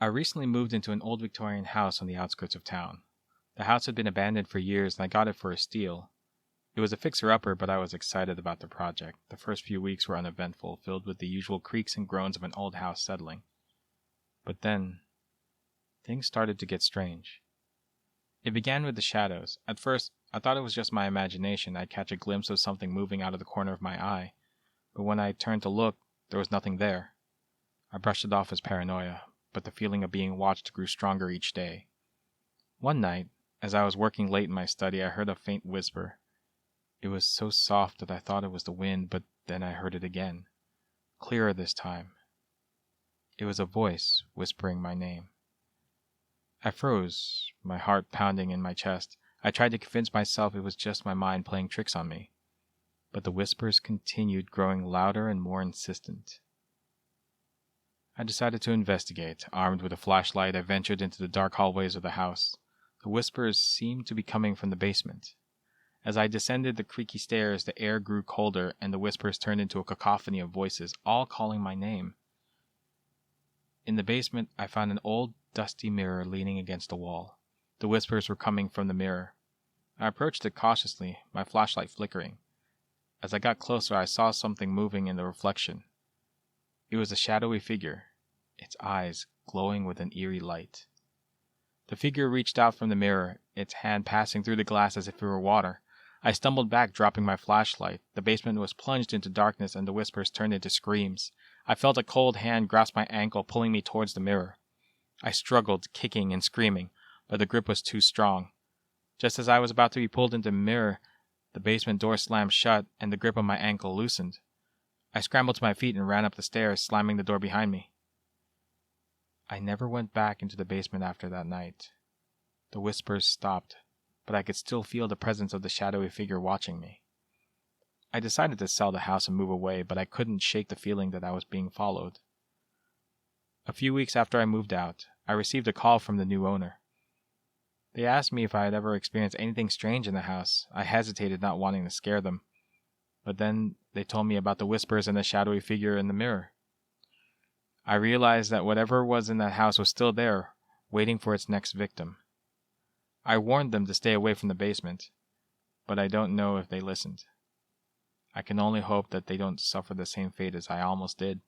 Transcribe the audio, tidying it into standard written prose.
I recently moved into an old Victorian house on the outskirts of town. The house had been abandoned for years and I got it for a steal. It was a fixer-upper, but I was excited about the project. The first few weeks were uneventful, filled with the usual creaks and groans of an old house settling. But then, things started to get strange. It began with the shadows. At first, I thought it was just my imagination. I'd catch a glimpse of something moving out of the corner of my eye. But when I turned to look, there was nothing there. I brushed it off as paranoia, but the feeling of being watched grew stronger each day. One night, as I was working late in my study, I heard a faint whisper. It was so soft that I thought it was the wind, but then I heard it again. Clearer this time. It was a voice whispering my name. I froze, my heart pounding in my chest. I tried to convince myself it was just my mind playing tricks on me. But the whispers continued, growing louder and more insistent. I decided to investigate. Armed with a flashlight, I ventured into the dark hallways of the house. The whispers seemed to be coming from the basement. As I descended the creaky stairs, the air grew colder, and the whispers turned into a cacophony of voices, all calling my name. In the basement, I found an old, dusty mirror leaning against the wall. The whispers were coming from the mirror. I approached it cautiously, my flashlight flickering. As I got closer, I saw something moving in the reflection. It was a shadowy figure, its eyes glowing with an eerie light. The figure reached out from the mirror, its hand passing through the glass as if it were water. I stumbled back, dropping my flashlight. The basement was plunged into darkness, and the whispers turned into screams. I felt a cold hand grasp my ankle, pulling me towards the mirror. I struggled, kicking and screaming, but the grip was too strong. Just as I was about to be pulled into the mirror, the basement door slammed shut, and the grip on my ankle loosened. I scrambled to my feet and ran up the stairs, slamming the door behind me. I never went back into the basement after that night. The whispers stopped, but I could still feel the presence of the shadowy figure watching me. I decided to sell the house and move away, but I couldn't shake the feeling that I was being followed. A few weeks after I moved out, I received a call from the new owner. They asked me if I had ever experienced anything strange in the house. I hesitated, not wanting to scare them. But then they told me about the whispers and the shadowy figure in the mirror. I realized that whatever was in that house was still there, waiting for its next victim. I warned them to stay away from the basement, but I don't know if they listened. I can only hope that they don't suffer the same fate as I almost did.